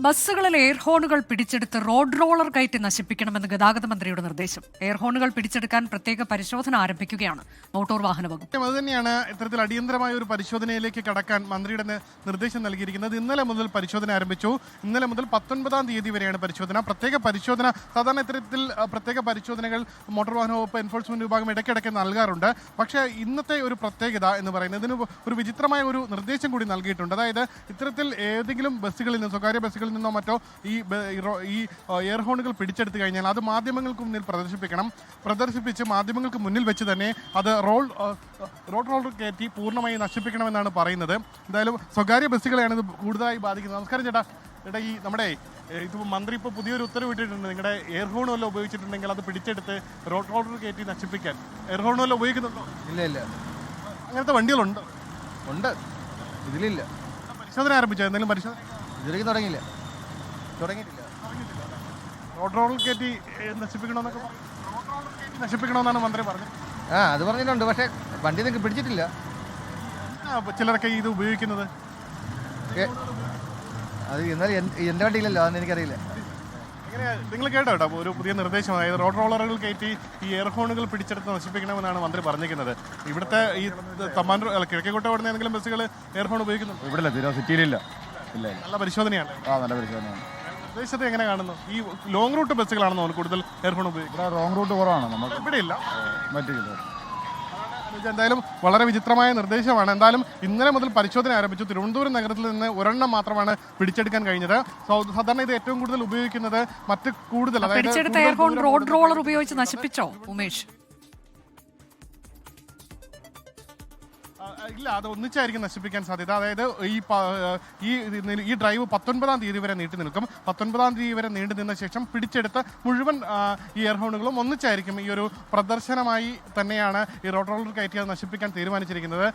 ബസ്സുകളിൽ എയർഹോണുകൾ പിടിച്ചെടുത്ത് road roller കയറ്റി നശിപ്പിക്കണമെന്ന് ഗതാഗത മന്ത്രിയുടെ നിർദ്ദേശം. എയർഹോണുകൾ പിടിച്ചെടുക്കാൻ പ്രത്യേക പരിശോധന ആരംഭിക്കുകയാണ് മോട്ടോർ വാഹന വകുപ്പ്. അതുതന്നെയാണ് ഇത്തരത്തിൽ അടിയന്തരമായ ഒരു പരിശോധനയിലേക്ക് കടക്കാൻ മന്ത്രിയുടെ നിർദ്ദേശം നൽകിയിരിക്കുന്നത്. ഇന്നലെ മുതൽ പരിശോധന ആരംഭിച്ചു. ഇന്നലെ മുതൽ 19-ാം തീയതി വരെയാണ് പരിശോധന. സാധാരണ ഇത്തരത്തിൽ പ്രത്യേക പരിശോധനകൾ മോട്ടോർ വാഹന വകുപ്പ് എൻഫോഴ്സ്മെന്റ് വിഭാഗം ഇടയ്ക്കിടയ്ക്ക് നൽകാറുണ്ട്. പക്ഷേ ഇന്നത്തെ ഒരു പ്രത്യേകത എന്ന് പറയുന്നത് ഇതിന് ഒരു വിചിത്രമായ ഒരു നിർദ്ദേശം കൂടി നൽകിയിട്ടുണ്ട്. അതായത് ഇത്തരത്തിൽ ഏതെങ്കിലും ബസ്സുകളിൽ നിന്ന്, സ്വകാര്യ ബസ്സുകളിൽ നിന്നോ മറ്റോ ഈ എയർഹോണുകൾ പിടിച്ചെടുത്തു കഴിഞ്ഞാൽ അത് മാധ്യമങ്ങൾക്ക് മുന്നിൽ പ്രദർശിപ്പിച്ച് മാധ്യമങ്ങൾക്ക് മുന്നിൽ വെച്ച് തന്നെ അത് റോഡ് റോളർ കയറ്റി പൂർണ്ണമായി നശിപ്പിക്കണമെന്നാണ് പറയുന്നത്. എന്തായാലും സ്വകാര്യ ബസ്സുകളെയാണ് ഇത് കൂടുതലായി ബാധിക്കുന്നത്. നമസ്കാരം ചേട്ടാ. ഈ നമ്മുടെ ഇതിപ്പോൾ മന്ത്രി ഇപ്പോൾ പുതിയൊരു ഉത്തരവ് ഇട്ടിട്ടുണ്ട്. നിങ്ങളുടെ എയർഹോൺ വല്ലതും ഉപയോഗിച്ചിട്ടുണ്ടെങ്കിൽ അത് പിടിച്ചെടുത്ത് റോഡ് റോളർ കയറ്റി നശിപ്പിക്കാൻ. എയർഹോൺ വല്ലതും ഉപയോഗിക്കുന്നുണ്ടോ? ഇല്ല. അങ്ങനത്തെ വണ്ടികളുണ്ടോ? ഉണ്ട്, ഇതിലില്ല. പരിശോധന ആരംഭിച്ചോ? എന്തെങ്കിലും പരിശോധന ഇതിലേക്ക് തുടങ്ങിയിട്ടില്ല. റോഡ് റോളർ കയറ്റി നശിപ്പിക്കണമെന്നാണ് മന്ത്രി പറഞ്ഞത്. അത് പറഞ്ഞിട്ടുണ്ട്. പക്ഷേ വണ്ടി നിങ്ങൾക്ക് പിടിച്ചിട്ടില്ല. ചിലരൊക്കെ ഇത് ഉപയോഗിക്കുന്നത് അത് എന്നാൽ എൻ്റെ വണ്ടിയില്ലല്ലോ, അതെന്ന് എനിക്കറിയില്ല. എങ്ങനെയാ നിങ്ങൾ കേട്ടോ ഒരു പുതിയ നിർദ്ദേശം? അതായത് റോഡ് റോളറുകൾ കയറ്റി ഈ എയർഹോണുകൾ പിടിച്ചെടുത്ത് നശിപ്പിക്കണമെന്നാണ് മന്ത്രി പറഞ്ഞിരിക്കുന്നത്. ഇവിടുത്തെ ഈ കിഴക്കേക്കോട്ട ഓടുന്ന ഏതെങ്കിലും ബസ്സുകൾ എയർഹോൺ ഉപയോഗിക്കുന്നുണ്ട്? ഇവിടെ ഇല്ല, സിറ്റിയിലില്ല. ഇല്ല. നല്ല പരിശോധനയാണ്. നല്ല പരിശോധനയാണ്. നിർദ്ദേശത്തെ എങ്ങനെ കാണുന്നു? ഈ ലോങ് റൂട്ട് ബസ്സുകളാണെന്നോ കൂടുതൽ എയർഹോൺ ഉപയോഗിക്കുന്നത്? ഇവിടെ റോങ് റൂട്ട് കുറവാണ്. നമുക്ക് ഇവിടെ ഇല്ല. പറ്റില്ല. എന്തായാലും വളരെ വിചിത്രമായ നിർദ്ദേശമാണ്. എന്തായാലും ഇന്നലെ മുതൽ പരിശോധന ആരംഭിച്ചു. തിരുവനന്തപുരം നഗരത്തിൽ നിന്ന് ഒരെണ്ണം മാത്രമാണ് പിടിച്ചെടുക്കാൻ കഴിഞ്ഞത്. സാധാരണ ഇത് ഏറ്റവും കൂടുതൽ ഉപയോഗിക്കുന്നത് മറ്റ് കൂടുതൽ പിടിച്ചെടുത്ത എയർഹോൺ റോഡ് റോളർ ഉപയോഗിച്ച് നശിപ്പിച്ചോ ഉമേഷ്? ഇല്ല, അത് ഒന്നിച്ചായിരിക്കും നശിപ്പിക്കാൻ സാധ്യത. അതായത് ഈ ഡ്രൈവ് 19-ാം തീയതി വരെ നീട്ടി നിൽക്കും. 19-ാം തീയതി വരെ നീണ്ടു നിന്ന ശേഷം പിടിച്ചെടുത്ത മുഴുവൻ ഈ എയർഹോണുകളും ഒന്നിച്ചായിരിക്കും ഈ ഒരു പ്രദർശനമായി തന്നെയാണ് ഈ റോഡ് റോളർ കയറ്റി അത് നശിപ്പിക്കാൻ തീരുമാനിച്ചിരിക്കുന്നത്.